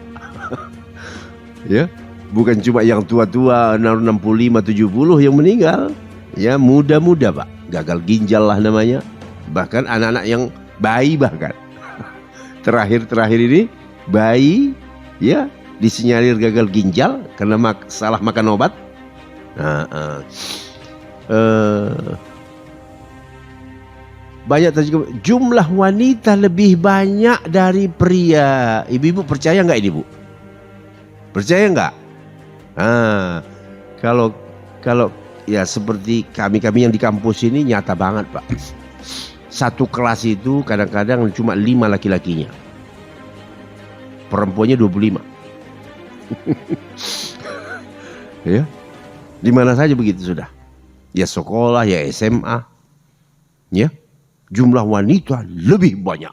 Ya, bukan cuma yang tua-tua 65, 70 yang meninggal. Ya, muda-muda Pak, gagal ginjal lah namanya. Bahkan anak-anak yang bayi bahkan. Terakhir ini bayi ya disinyalir gagal ginjal karena salah makan obat. Banyak terjadi. Jumlah wanita lebih banyak dari pria. Ibu-ibu percaya nggak ini Bu? Percaya nggak? Kalau ya seperti kami yang di kampus ini nyata banget Pak. Satu kelas itu kadang-kadang cuma 5 laki-lakinya. perempuannya 25. Ya, di mana saja begitu sudah. Ya sekolah, ya SMA, ya jumlah wanita lebih banyak.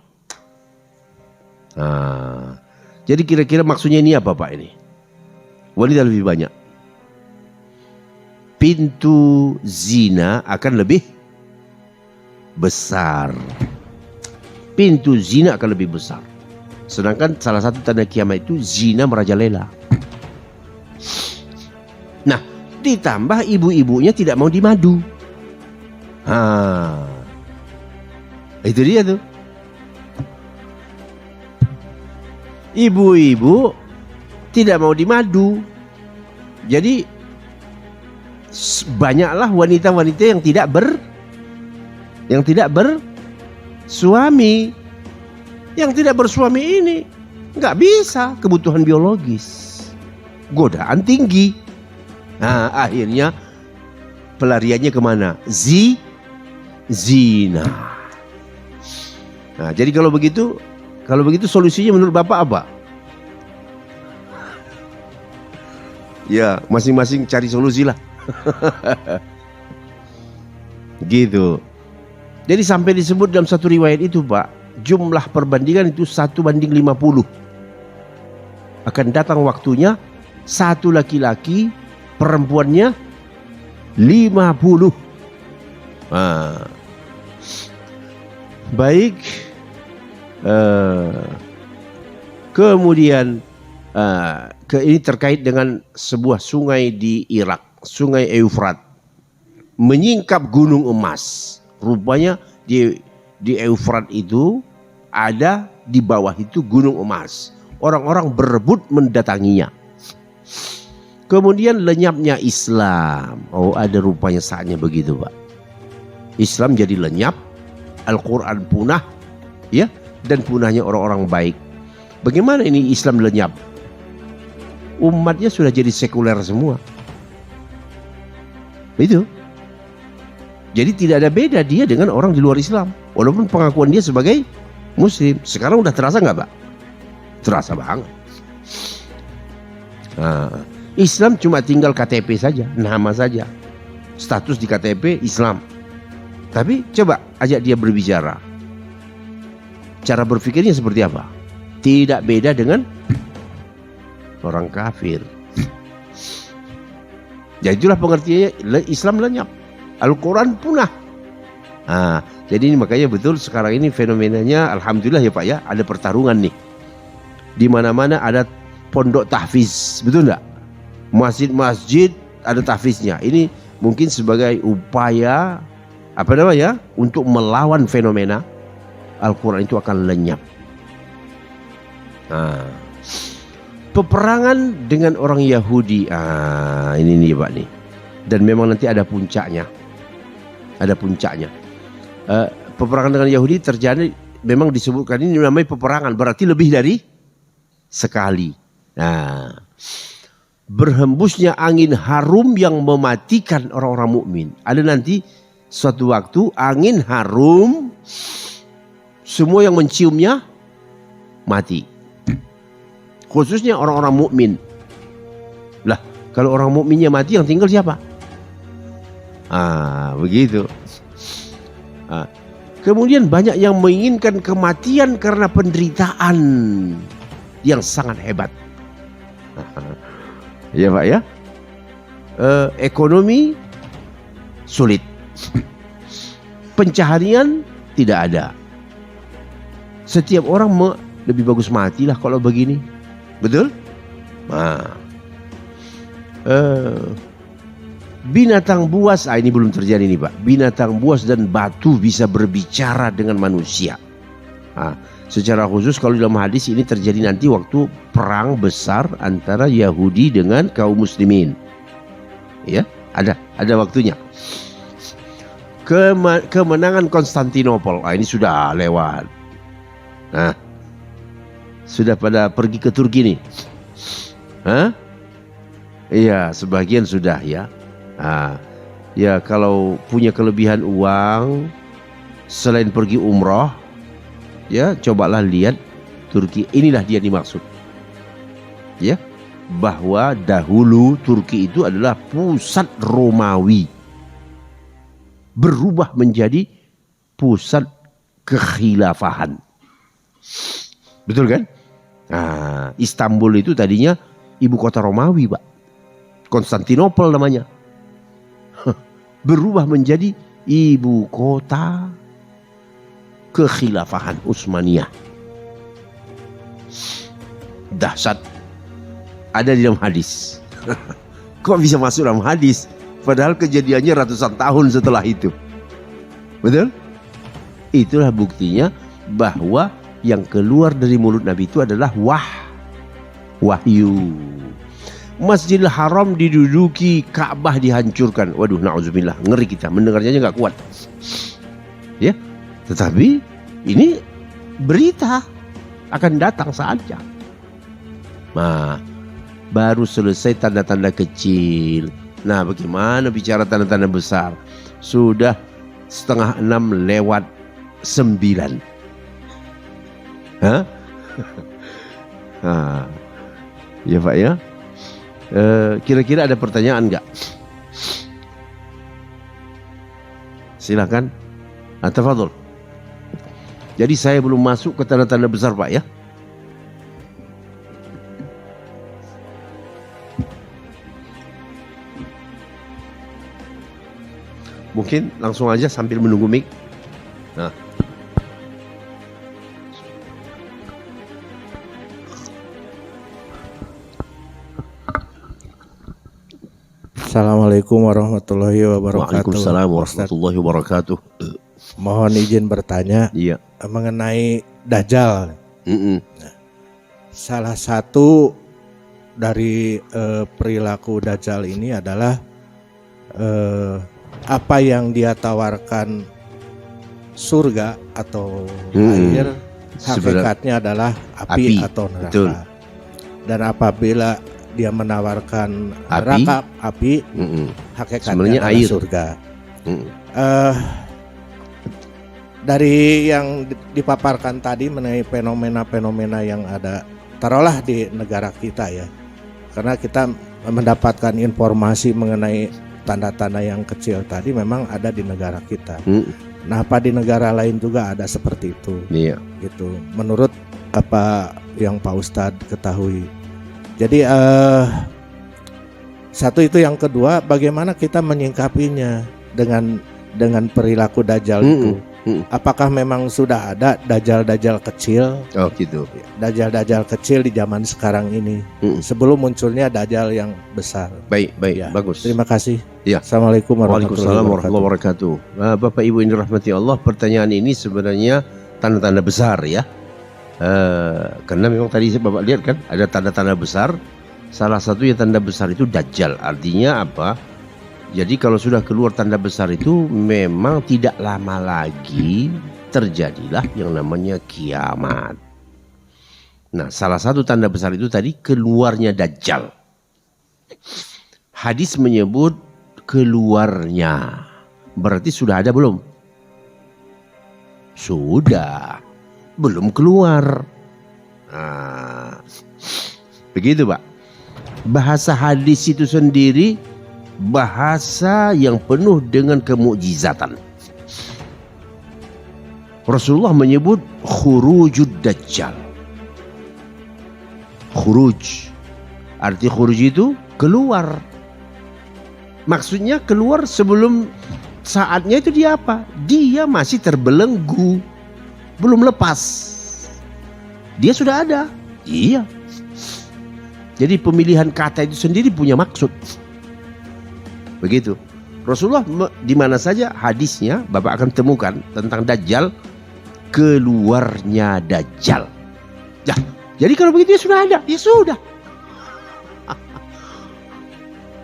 Nah, jadi kira-kira maksudnya ini apa Pak ini? Wanita lebih banyak. Pintu zina akan lebih besar. Pintu zina akan lebih besar. Sedangkan salah satu tanda kiamat itu zina merajalela. Nah, ditambah ibu-ibunya tidak mau dimadu. Itu dia tuh. Ibu-ibu tidak mau dimadu. Jadi banyaklah wanita-wanita yang tidak bersuami. Yang tidak bersuami ini nggak bisa, kebutuhan biologis, godaan tinggi. Nah, akhirnya pelariannya kemana? Zina. Nah, jadi kalau begitu solusinya menurut Bapak apa? Ya, masing-masing cari solusi lah. Gitu. Jadi sampai disebut dalam satu riwayat itu Pak, jumlah perbandingan itu 1:50. Akan datang waktunya satu laki-laki, perempuannya 50. Baik. Kemudian ini terkait dengan sebuah sungai di Irak, Sungai Eufrat, menyingkap gunung emas. Rupanya di Eufrat itu ada di bawah itu gunung emas. Orang-orang berebut mendatanginya. Kemudian lenyapnya Islam. Oh, ada rupanya saatnya begitu Pak. Islam jadi lenyap, Al-Quran punah, ya, dan punahnya orang-orang baik. Bagaimana ini Islam lenyap? Umatnya sudah jadi sekuler semua. Itu. Jadi tidak ada beda dia dengan orang di luar Islam. Walaupun pengakuan dia sebagai Muslim. Sekarang udah terasa nggak Pak? Terasa banget. Nah, Islam cuma tinggal KTP saja, nama saja. Status di KTP Islam. Tapi coba ajak dia berbicara. Cara berpikirnya seperti apa? Tidak beda dengan orang kafir. Jadi itulah pengertiannya Islam lenyap. Al-Quran punah. Jadi ini makanya betul sekarang ini fenomenanya, alhamdulillah ya Pak ya, ada pertarungan nih. Di mana-mana ada pondok tahfiz, betul enggak? Masjid-masjid ada tahfiznya. Ini mungkin sebagai upaya apa namanya? Untuk melawan fenomena Al-Quran itu akan lenyap. Peperangan dengan orang Yahudi. Ini nih Pak nih. Dan memang nanti ada puncaknya. Ada puncaknya. Peperangan dengan Yahudi terjadi, memang disebutkan ini namanya peperangan, berarti lebih dari sekali. Nah, berhembusnya angin harum yang mematikan orang-orang mukmin. Ada nanti suatu waktu angin harum, semua yang menciumnya mati. Khususnya orang-orang mukmin. Lah, kalau orang mukminnya mati, yang tinggal siapa? Begitu. Kemudian banyak yang menginginkan kematian karena penderitaan yang sangat hebat. Ya Pak ya. Ekonomi sulit. Pencaharian tidak ada. Setiap orang lebih bagus matilah kalau begini. Betul? Binatang buas, ini belum terjadi nih Pak. Binatang buas dan batu bisa berbicara dengan manusia. Secara khusus kalau dalam hadis ini terjadi nanti waktu perang besar antara Yahudi dengan kaum muslimin. Ya, ada waktunya. Kemenangan Konstantinopel, ini sudah lewat. Sudah pada pergi ke Turki nih. Iya, sebagian sudah ya. Ya kalau punya kelebihan uang, selain pergi umroh, ya cobalah lihat Turki. Inilah dia dimaksud. Ya, bahwa dahulu Turki itu adalah pusat Romawi, berubah menjadi pusat kekhilafahan. Betul kan? Nah, Istanbul itu tadinya ibu kota Romawi, Pak. Konstantinopel namanya. Berubah menjadi ibu kota kekhilafahan Utsmaniyah. Dahsyat. Ada di dalam hadis. Kok bisa masuk dalam hadis? Padahal kejadiannya ratusan tahun setelah itu. Betul? Itulah buktinya bahwa yang keluar dari mulut Nabi itu adalah wahyu. Masjidil Haram diduduki, Ka'bah dihancurkan. Waduh, na'udzubillah, ngeri kita mendengarnya nggak kuat. Ya, tetapi ini berita akan datang saatnya. Nah, baru selesai tanda-tanda kecil. Nah, bagaimana bicara tanda-tanda besar? Sudah 5:30 lewat 9. Hah? Nah, ya Pak ya. Kira-kira ada pertanyaan nggak? Silakan. Tafadhol. Jadi saya belum masuk ke tanda-tanda besar Pak ya. Mungkin langsung aja sambil menunggu mic. Nah. Assalamualaikum warahmatullahi wabarakatuh. Waalaikumsalam warahmatullahi wabarakatuh. Mohon izin bertanya mengenai Dajjal. Salah satu dari perilaku Dajjal ini adalah apa yang dia tawarkan surga atau air, hakikatnya adalah api atau neraka. Betul. Dan apabila dia menawarkan neraka, api, hakikatnya sebenarnya adalah air, surga. Dari yang dipaparkan tadi mengenai fenomena-fenomena yang ada, taruhlah di negara kita ya, karena kita mendapatkan informasi mengenai tanda-tanda yang kecil tadi memang ada di negara kita. Nah, apa di negara lain juga ada seperti itu? Iya. Gitu. Menurut apa yang Pak Ustadz ketahui. Jadi satu itu, yang kedua bagaimana kita menyingkapinya dengan perilaku Dajjal itu. Apakah memang sudah ada Dajjal-Dajjal kecil? Oh gitu. Dajjal-Dajjal kecil di zaman sekarang ini sebelum munculnya Dajjal yang besar. Baik, ya. Bagus. Terima kasih. Ya. Assalamualaikum warahmatullahi wabarakatuh. Bapak Ibu yang dirahmati Allah, pertanyaan ini sebenarnya tanda-tanda besar ya. Karena memang tadi Bapak lihat kan ada tanda-tanda besar. Salah satu yang tanda besar itu Dajjal. Artinya apa? Jadi kalau sudah keluar tanda besar itu memang tidak lama lagi terjadilah yang namanya kiamat. Nah, salah satu tanda besar itu tadi keluarnya Dajjal. Hadis menyebut keluarnya. Berarti sudah ada belum? Sudah. Belum keluar. Nah, begitu Pak. Bahasa hadis itu sendiri bahasa yang penuh dengan kemukjizatan. Rasulullah menyebut khurujud Dajjal. Khuruj. Arti khuruj itu keluar. Maksudnya keluar sebelum saatnya itu dia apa? Dia masih terbelenggu. Belum lepas. Dia sudah ada. Iya. Jadi pemilihan kata itu sendiri punya maksud. Begitu. Rasulullah di mana saja hadisnya Bapak akan temukan tentang Dajjal, keluarnya Dajjal. Ya, jadi kalau begitu ya sudah ada, ya sudah.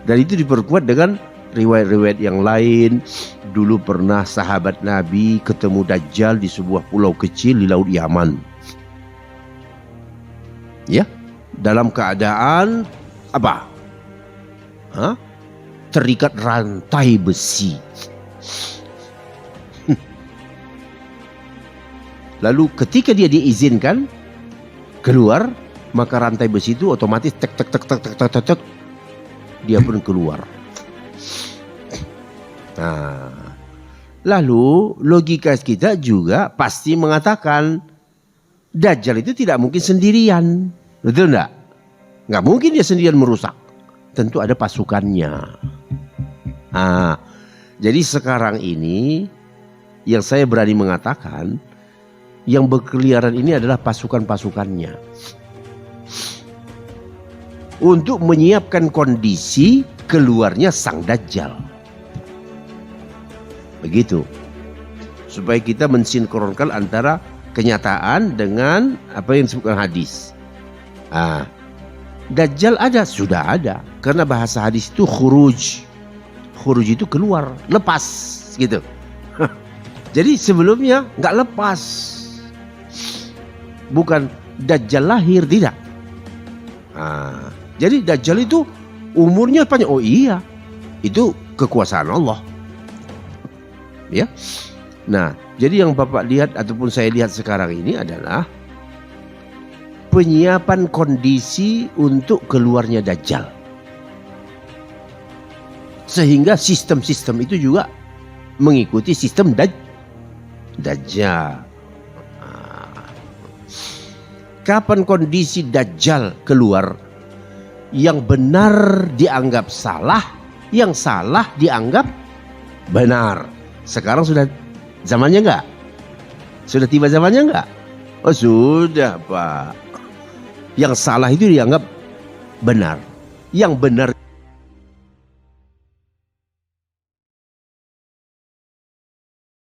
Dan itu diperkuat dengan riwayat-riwayat yang lain. Dulu pernah sahabat Nabi ketemu Dajjal di sebuah pulau kecil di Laut Yaman. Ya, dalam keadaan apa? Terikat rantai besi. Lalu ketika dia diizinkan keluar, maka rantai besi itu otomatis tek tek tek tek tek tek tek, tek, dia pun keluar. Nah, lalu logika kita juga pasti mengatakan Dajjal itu tidak mungkin sendirian, betul enggak? Nggak mungkin dia sendirian merusak, tentu ada pasukannya. Nah, jadi sekarang ini yang saya berani mengatakan yang berkeliaran ini adalah pasukan-pasukannya untuk menyiapkan kondisi keluarnya sang Dajjal. Begitu. Supaya kita mensinkronkan antara kenyataan dengan apa yang disebutkan hadis. Dajjal ada, sudah ada. Karena bahasa hadis itu khuruj. Khuruj itu keluar, lepas gitu. Jadi sebelumnya nggak lepas. Bukan Dajjal lahir, tidak. Jadi Dajjal itu umurnya panjang. Oh iya, itu kekuasaan Allah. Ya. Nah, jadi yang Bapak lihat ataupun saya lihat sekarang ini adalah penyiapan kondisi untuk keluarnya Dajjal. Sehingga sistem-sistem itu juga mengikuti sistem Dajjal. Kapan kondisi Dajjal keluar? Yang benar dianggap salah, yang salah dianggap benar. Sekarang sudah zamannya enggak? Sudah tiba zamannya enggak? Oh sudah Pak. Yang salah itu dianggap benar. Yang benar